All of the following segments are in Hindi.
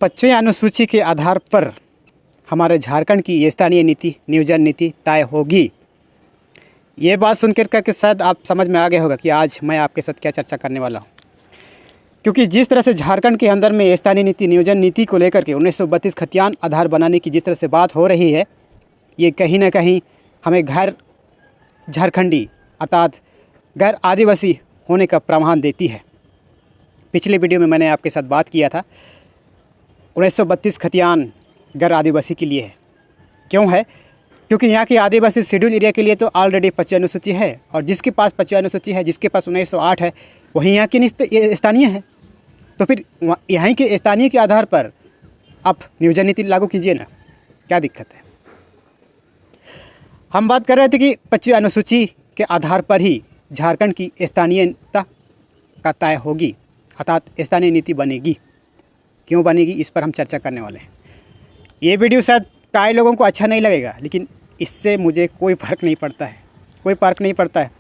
25वीं अनुसूची के आधार पर हमारे झारखंड की स्थानीय नीति नियोजन नीति तय होगी। ये बात सुनकर करके शायद आप समझ में आ गया होगा कि आज मैं आपके साथ क्या चर्चा करने वाला हूँ। क्योंकि जिस तरह से झारखंड के अंदर में स्थानीय नीति नियोजन नीति को लेकर के 1932 खतियान आधार बनाने की जिस तरह से बात हो रही है, ये कहीं ना कहीं हमें गैर झारखंडी अर्थात गैर आदिवासी होने का प्रमाण देती है। पिछले वीडियो में मैंने आपके साथ बात किया था 1932 खतियान गैर आदिवासी के लिए है। क्यों है? क्योंकि यहाँ की आदिवासी शेड्यूल एरिया के लिए तो ऑलरेडी 25 अनुसूची है, और जिसके पास 25 अनुसूची है, जिसके पास 1908 है, वही यहाँ की स्थानीय है। तो फिर यहाँ के स्थानीय के आधार पर आप नियोजन नीति लागू कीजिए ना, क्या दिक्कत है? हम बात कर रहे थे कि 25 अनुसूची के आधार पर ही झारखंड की स्थानीयता का तय होगी, अर्थात स्थानीय नीति बनेगी। क्यों बनेगी, इस पर हम चर्चा करने वाले हैं। ये वीडियो शायद कई लोगों को अच्छा नहीं लगेगा, लेकिन इससे मुझे कोई फ़र्क नहीं पड़ता है, कोई फ़र्क नहीं पड़ता है।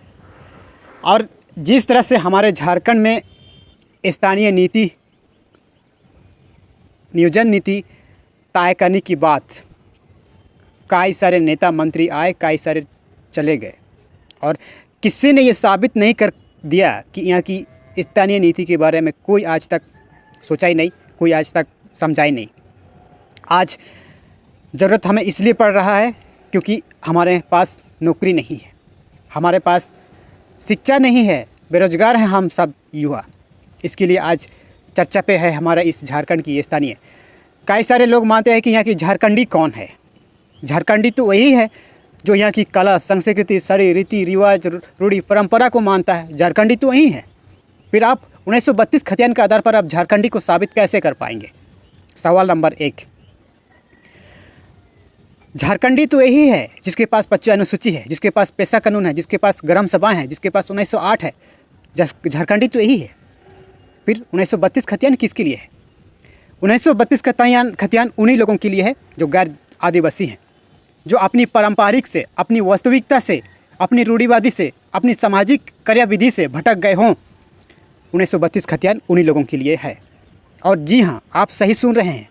और जिस तरह से हमारे झारखंड में स्थानीय नीति नियोजन नीति तय करने की बात, कई सारे नेता मंत्री आए, कई सारे चले गए, और किसी ने ये साबित नहीं कर दिया कि यहाँ की स्थानीय नीति के बारे में कोई आज तक सोचा ही नहीं, कोई आज तक समझा ही नहीं। आज ज़रूरत हमें इसलिए पड़ रहा है क्योंकि हमारे पास नौकरी नहीं है, हमारे पास शिक्षा नहीं है, बेरोज़गार हैं हम सब युवा। इसके लिए आज चर्चा पे है हमारा इस झारखंड की स्थानीय। कई सारे लोग मानते हैं कि यहाँ की झारखंडी कौन है। झारखंडी तो वही है जो यहाँ की कला, संस्कृति, सारी रीति रिवाज, रूढ़ी परंपरा को मानता है। झारखंडी तो वही है। फिर आप 1932 खतियान के आधार पर आप झारखंडी को साबित कैसे कर पाएंगे? सवाल नंबर 1। झारखंडी तो यही है जिसके पास 25 अनुसूची है, जिसके पास पेशा कानून है, जिसके पास ग्राम सभा है, जिसके पास 1908 है। झारखंडी तो यही है। फिर 1932 खतियान किसके लिए है? 1932 खतियान उन्हीं लोगों के लिए है जो गैर आदिवासी हैं, जो अपनी पारंपरिक से, अपनी वास्तविकता से, अपनी रूढ़िवादी से, अपनी सामाजिक क्रियाविधि से भटक गए हों। 1932 खतियान उन्हीं लोगों के लिए है। और जी हाँ, आप सही सुन रहे हैं।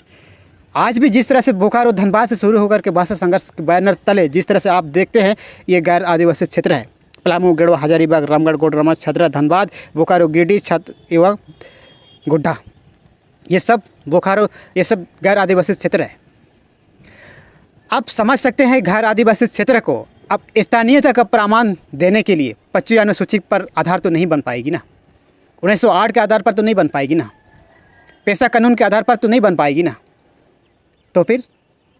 आज भी जिस तरह से बोकारो धनबाद से शुरू होकर के भाषा संघर्ष के बैनर तले जिस तरह से आप देखते हैं, ये गैर आदिवासी क्षेत्र है। पलामू, गेड़वा, हजारीबाग, रामगढ़, गोडरमा, छदरा, धनबाद, बोकारो, गिरिडीह, छत एवं गोड्डा, ये सब बोकारो, ये सब गैर आदिवासी क्षेत्र है। आप समझ सकते हैं गैर आदिवासी क्षेत्र को अब स्थानीयता का प्रमाण देने के लिए 25 अनुसूची पर आधार तो नहीं बन पाएगी ना, 1908 के आधार पर तो नहीं बन पाएगी ना, पेशा कानून के आधार पर तो नहीं बन पाएगी ना। तो फिर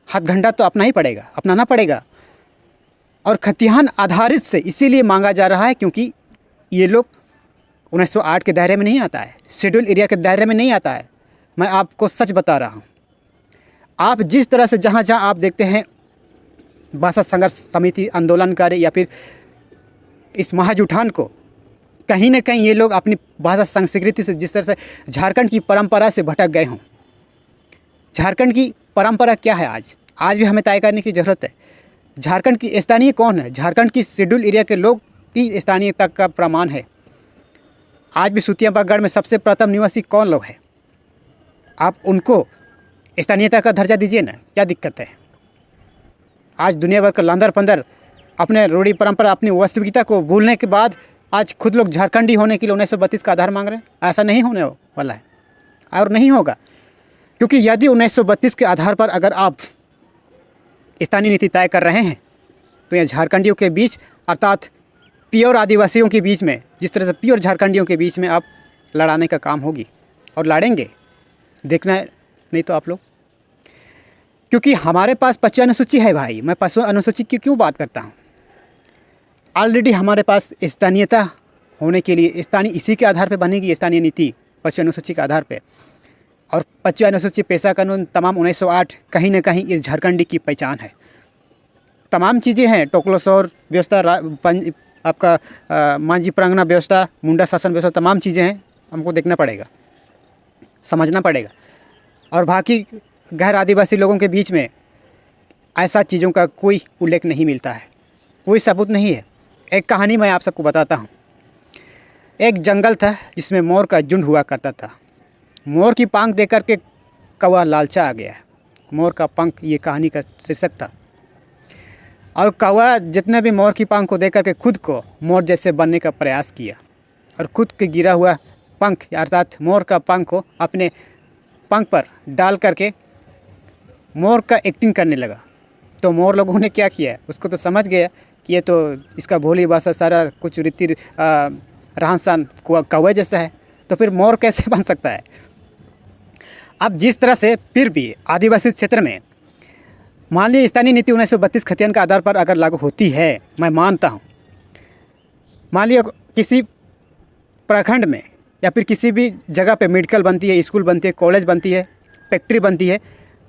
हथकंडा तो अपनाना पड़ेगा। और खतियान आधारित से इसीलिए मांगा जा रहा है क्योंकि ये लोग 1908 के दायरे में नहीं आता है, शेड्यूल एरिया के दायरे में नहीं आता है। मैं आपको सच बता रहा हूँ। आप जिस तरह से जहाँ आप देखते हैं भाषा संघर्ष समिति आंदोलनकारी या फिर इस महाजुठान को, कहीं ना कहीं ये लोग अपनी भाषा संस्कृति से जिस तरह से झारखंड की परंपरा से भटक गए हों। झारखंड की परंपरा क्या है आज भी हमें तय करने की ज़रूरत है। झारखंड की स्थानीय कौन है? झारखंड की शेड्यूल एरिया के लोग की स्थानीयता का प्रमाण है। आज भी सुतियाबागढ़ में सबसे प्रथम निवासी कौन लोग हैं? आप उनको स्थानीयता का दर्जा दीजिए ना, क्या दिक्कत है? आज दुनिया भर का लांदर पंदर अपने रूढ़ी परंपरा, अपनी वास्तविकता को भूलने के बाद आज खुद लोग झारखंडी होने के लिए 1932 का आधार मांग रहे हैं। ऐसा नहीं होने वाला है और नहीं होगा। क्योंकि यदि 1932 के आधार पर अगर आप स्थानीय नीति तय कर रहे हैं तो यह झारखंडियों के बीच अर्थात प्योर आदिवासियों के बीच में, जिस तरह से प्योर झारखंडियों के बीच में आप लड़ाने का काम होगी, और लड़ेंगे। देखना है नहीं तो आप लोग, क्योंकि हमारे पास 25 अनुसूची है भाई। मैं 25 अनुसूची की क्यों बात करता हूँ? ऑलरेडी हमारे पास स्थानीयता होने के लिए स्थानीय इसी के आधार पर बनेगी स्थानीय नीति 25 अनुसूची के आधार पर। और 25 अनुसूची, पेशा कानून, तमाम 1908 कहीं ना कहीं इस झारखंडी की पहचान है। तमाम चीज़ें हैं, टोकलोसौर व्यवस्था, आपका मांझी प्रांगना व्यवस्था, मुंडा शासन व्यवस्था, तमाम चीज़ें हैं। हमको देखना पड़ेगा, समझना पड़ेगा। और बाकी गैर आदिवासी लोगों के बीच में ऐसा चीज़ों का कोई उल्लेख नहीं मिलता है, कोई सबूत नहीं है। एक कहानी मैं आप सबको बताता हूँ। एक जंगल था जिसमें मोर का झुंड हुआ करता था। मोर की पांख देख कर के कौवा लालचा आ गया। मोर का पंख ये कहानी का शीर्षक था। और कौवा जितने भी मोर की पंख को देख करके खुद को मोर जैसे बनने का प्रयास किया और खुद के गिरा हुआ पंख अर्थात मोर का पंख को अपने पंख पर डाल करके मोर का एक्टिंग करने लगा। तो मोर लोगों ने क्या किया, उसको तो समझ गया कि ये तो इसका भोली भाषा सारा कुछ रीति रहन सहन कौवे जैसा है, तो फिर मोर कैसे बन सकता है। अब जिस तरह से फिर भी आदिवासी क्षेत्र में मान लीजिए स्थानीय नीति 1932 खतियान का आधार पर अगर लागू होती है, मैं मानता हूँ, मान लीजिए किसी प्रखंड में या फिर किसी भी जगह पे मेडिकल बनती है, स्कूल बनती है, कॉलेज बनती है, फैक्ट्री बनती है,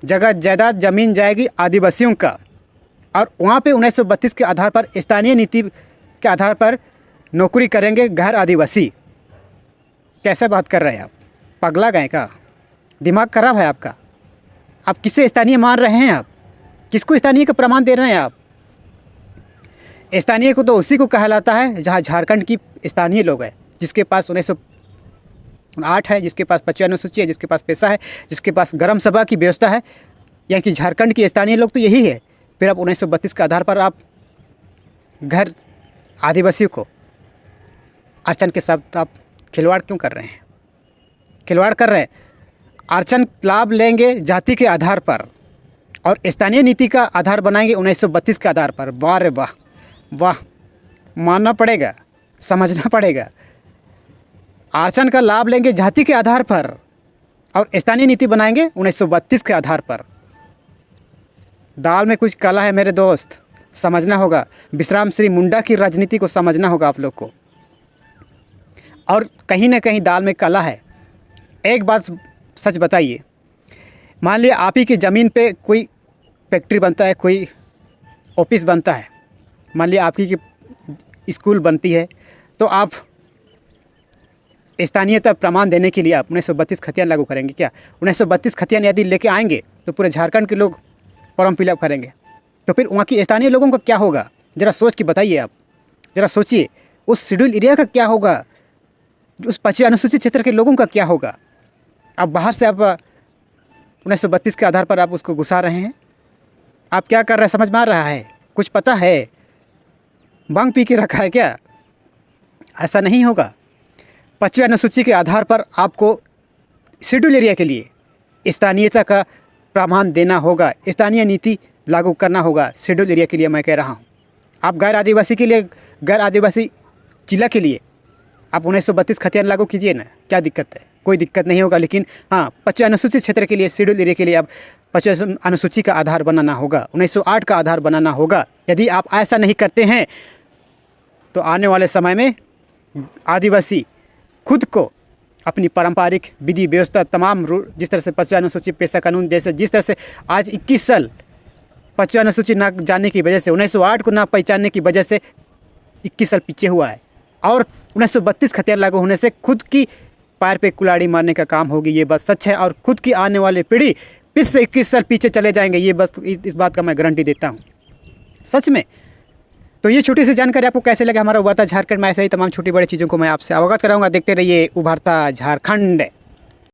जगह जायदाद ज़मीन जाएगी आदिवासियों का और वहाँ पे 1932 के आधार पर स्थानीय नीति के आधार पर नौकरी करेंगे गैर आदिवासी। कैसे बात कर रहे हैं आप? पगला गए का? दिमाग खराब है आपका? आप किसे स्थानीय मान रहे हैं? आप किसको स्थानीय का प्रमाण दे रहे हैं? आप स्थानीय को तो उसी को कहलाता है जहाँ झारखंड की स्थानीय लोग हैं, जिसके पास 1908 है, जिसके पास 55 अनुसूची है, जिसके पास पैसा है, जिसके पास ग्राम सभा की व्यवस्था है। यहाँ की झारखंड की स्थानीय लोग तो यही है। फिर अब 1932 के आधार पर आप घर आदिवासी को आरक्षण के साथ आप खिलवाड़ क्यों कर रहे हैं? खिलवाड़ कर रहे हैं। आरक्षण लाभ लेंगे जाति के आधार पर और स्थानीय नीति का आधार बनाएंगे 1932 के आधार पर। वाह रे वाह, वाह, मानना पड़ेगा, समझना पड़ेगा। आरक्षण का लाभ लेंगे जाति के आधार पर और स्थानीय नीति बनाएंगे 1932 के आधार पर। दाल में कुछ काला है मेरे दोस्त, समझना होगा। विश्राम श्री मुंडा की राजनीति को समझना होगा आप लोग को। और कहीं ना कहीं दाल में काला है। एक बात सच बताइए, मान लिया आप ही की ज़मीन पे कोई फैक्ट्री बनता है, कोई ऑफिस बनता है, मान लिया आपकी की स्कूल बनती है, तो आप स्थानीयता प्रमाण देने के लिए आप 1932 खतियान लागू करेंगे क्या? 1932 खतियान यदि लेके आएंगे तो पूरे झारखंड के लोग फॉर्म फिलअप करेंगे, तो फिर वहाँ की स्थानीय लोगों का क्या होगा? ज़रा सोच के बताइए आप, ज़रा सोचिए। उस शेड्यूल एरिया का क्या होगा? उस 25 अनुसूचित क्षेत्र के लोगों का क्या होगा? अब बाहर से आप 1932 के आधार पर आप उसको घुसा रहे हैं। आप क्या कर रहे हैं समझ में आ रहा है? कुछ पता है? भांग पी के रखा है क्या? ऐसा नहीं होगा। 25 अनुसूची के आधार पर आपको शेड्यूल एरिया के लिए स्थानीयता का प्रमाण देना होगा, स्थानीय नीति लागू करना होगा शेड्यूल एरिया के लिए। मैं कह रहा हूँ आप गैर आदिवासी के लिए, गैर आदिवासी जिला के लिए आप 1932 खतियान लागू कीजिए ना, क्या दिक्कत है? कोई दिक्कत नहीं होगा। लेकिन हाँ, 25 अनुसूचित क्षेत्र के लिए शेड्यूल एरिया के लिए आप 25 अनुसूची का आधार बनाना होगा, 1908 का आधार बनाना होगा। यदि आप ऐसा नहीं करते हैं तो आने वाले समय में आदिवासी खुद को अपनी पारंपरिक विधि व्यवस्था तमाम जिस तरह से 25 अनुसूची पेशा कानून जैसे जिस तरह से आज 21 साल 25 अनुसूची ना जानने की वजह से, 1908 को ना पहचानने की वजह से 21 साल पीछे हुआ है। और 1932 खतियान लागू होने से खुद की पैर पे कुल्हाड़ी मारने का काम होगी, ये बात सच है। और खुद की आने वाली पीढ़ी 20 से 21 साल पीछे चले जाएंगे, ये बस इस बात का मैं गारंटी देता हूँ सच में। तो ये छोटी सी जानकारी आपको कैसे लगे हमारा उभरता झारखंड में? ऐसे ही तमाम छोटी बड़ी चीज़ों को मैं आपसे अवगत कराऊंगा। देखते रहिए उभरता झारखंड।